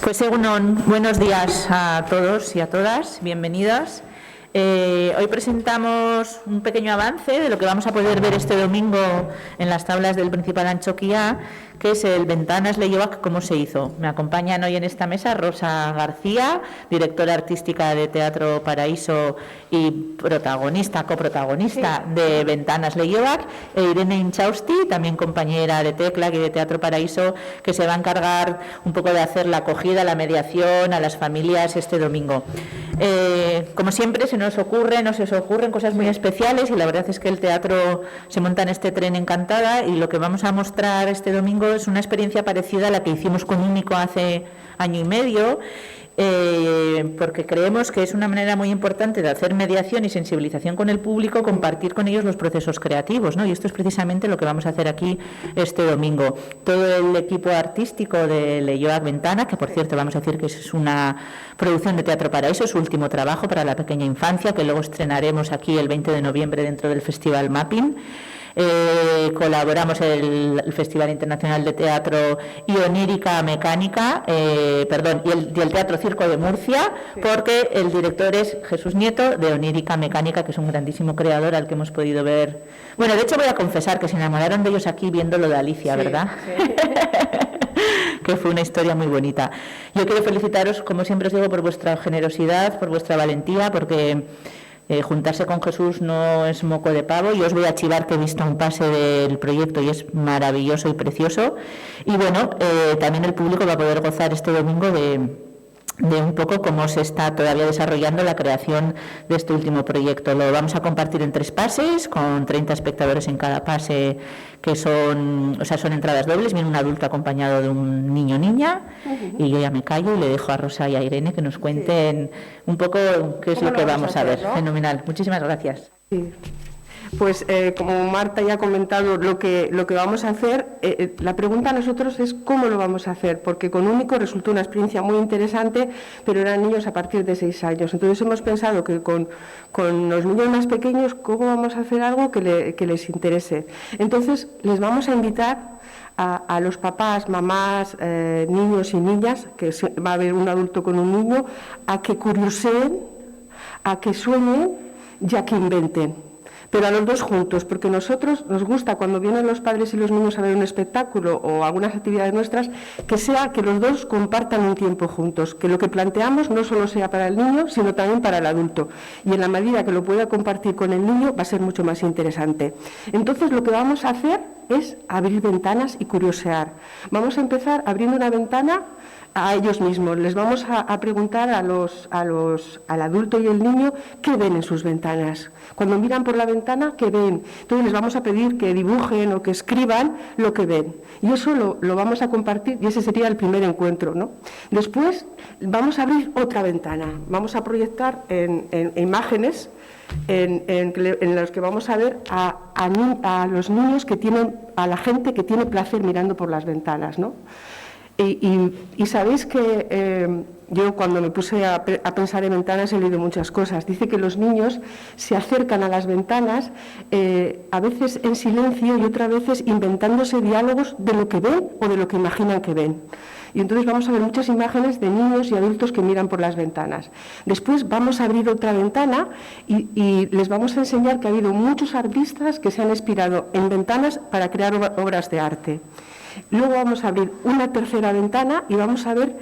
Pues egunon, buenos días a todos y a todas, bienvenidas. Hoy presentamos un pequeño avance de lo que vamos a poder ver este domingo en las tablas del Principal Antxokia, que es el Ventanas Leioak, cómo se hizo. Me acompañan hoy en esta mesa Rosa García, directora artística de Teatro Paraíso y coprotagonista de Ventanas Leioak, e Irene Inchausti, también compañera de Tecla y de Teatro Paraíso, que se va a encargar un poco de hacer la acogida, la mediación a las familias este domingo. Como siempre se nos ocurren cosas muy especiales, y la verdad es que el teatro se monta en este tren Encantada, y lo que vamos a mostrar este domingo es una experiencia parecida a la que hicimos con Único hace año y medio, porque creemos que es una manera muy importante de hacer mediación y sensibilización con el público, compartir con ellos los procesos creativos, ¿no? Y esto es precisamente lo que vamos a hacer aquí este domingo. Todo el equipo artístico de Leioak Ventana, que por cierto vamos a decir que es una producción de Teatro Paraíso, su último trabajo para la pequeña infancia, que luego estrenaremos aquí el 20 de noviembre dentro del Festival Mapping. Colaboramos el Festival Internacional de Teatro y Onírica Mecánica, y el Teatro Circo de Murcia, porque el director es Jesús Nieto, de Onírica Mecánica, que es un grandísimo creador al que hemos podido ver. Bueno, de hecho voy a confesar que se enamoraron de ellos aquí viendo lo de Alicia, sí, ¿verdad? Sí. Que fue una historia muy bonita. Yo quiero felicitaros, como siempre os digo, por vuestra generosidad, por vuestra valentía, porque juntarse con Jesús no es moco de pavo. Yo os voy a chivar que he visto un pase del proyecto y es maravilloso y precioso. Y bueno, también el público va a poder gozar este domingo de un poco cómo se está todavía desarrollando la creación de este último proyecto. Lo vamos a compartir en 3 pases, con 30 espectadores en cada pase, que son entradas dobles. Viene un adulto acompañado de un niño o niña, y yo ya me callo y le dejo a Rosa y a Irene que nos cuenten un poco qué es lo que vamos a ver, ¿no? Fenomenal. Muchísimas gracias. Sí. Pues como Marta ya ha comentado lo que vamos a hacer, la pregunta a nosotros es cómo lo vamos a hacer, porque con Único resultó una experiencia muy interesante, pero eran niños a partir de 6 años. Entonces hemos pensado que con los niños más pequeños, ¿cómo vamos a hacer algo que les interese? Entonces les vamos a invitar a los papás, mamás, niños y niñas, que va a haber un adulto con un niño, a que curioseen, a que sueñen y a que inventen. Pero a los dos juntos, porque a nosotros nos gusta cuando vienen los padres y los niños a ver un espectáculo o algunas actividades nuestras, que sea que los dos compartan un tiempo juntos, que lo que planteamos no solo sea para el niño, sino también para el adulto. Y en la medida que lo pueda compartir con el niño va a ser mucho más interesante. Entonces lo que vamos a hacer es abrir ventanas y curiosear. Vamos a empezar abriendo una ventana a ellos mismos. Les vamos a preguntar al adulto y el niño qué ven en sus ventanas. Cuando miran por la ventana, ¿qué ven? Entonces les vamos a pedir que dibujen o que escriban lo que ven. Y eso lo vamos a compartir, y ese sería el primer encuentro, ¿no? Después vamos a abrir otra ventana. Vamos a proyectar en imágenes en los que vamos a ver a los niños a la gente que tiene placer mirando por las ventanas, ¿no? Y sabéis que yo cuando me puse a pensar en ventanas he leído muchas cosas. Dice que los niños se acercan a las ventanas a veces en silencio y otras veces inventándose diálogos de lo que ven o de lo que imaginan que ven. Y entonces vamos a ver muchas imágenes de niños y adultos que miran por las ventanas. Después vamos a abrir otra ventana y les vamos a enseñar que ha habido muchos artistas que se han inspirado en ventanas para crear obras de arte. Luego vamos a abrir una tercera ventana y vamos a ver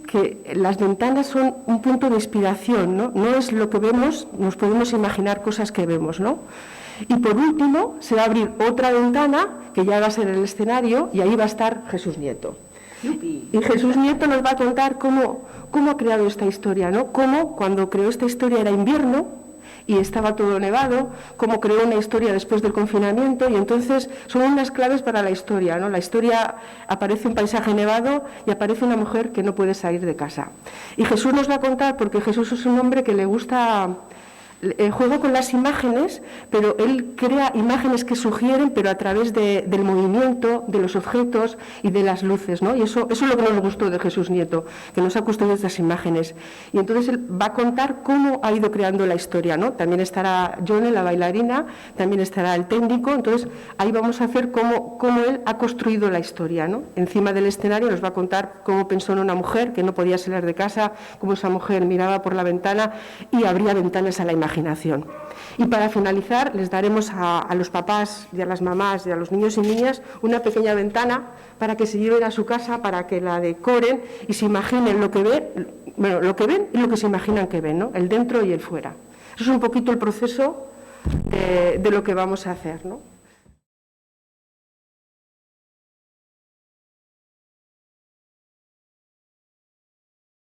que las ventanas son un punto de inspiración, ¿no? No es lo que vemos, nos podemos imaginar cosas que vemos, ¿no? Y por último se va a abrir otra ventana, que ya va a ser el escenario, y ahí va a estar Jesús Nieto. Y Jesús Nieto nos va a contar cómo ha creado esta historia, ¿no? Cómo cuando creó esta historia era invierno y estaba todo nevado, cómo creó una historia después del confinamiento, y entonces son unas claves para la historia, ¿no? La historia, aparece un paisaje nevado y aparece una mujer que no puede salir de casa. Y Jesús nos va a contar, porque Jesús es un hombre que le gusta juego con las imágenes, pero él crea imágenes que sugieren, pero a través del movimiento, de los objetos y de las luces, ¿no? Y eso es lo que nos gustó de Jesús Nieto, que nos ha construido estas imágenes. Y entonces él va a contar cómo ha ido creando la historia, ¿no? También estará Yone, la bailarina, también estará el técnico, entonces ahí vamos a hacer cómo él ha construido la historia, ¿no? Encima del escenario nos va a contar cómo pensó en una mujer que no podía salir de casa, cómo esa mujer miraba por la ventana y abría ventanas a la imaginación. Y para finalizar, les daremos a los papás y a las mamás y a los niños y niñas una pequeña ventana para que se lleven a su casa, para que la decoren y se imaginen lo que ven, bueno, lo que ven y lo que se imaginan que ven, ¿no? El dentro y el fuera. Eso es un poquito el proceso de lo que vamos a hacer, ¿no?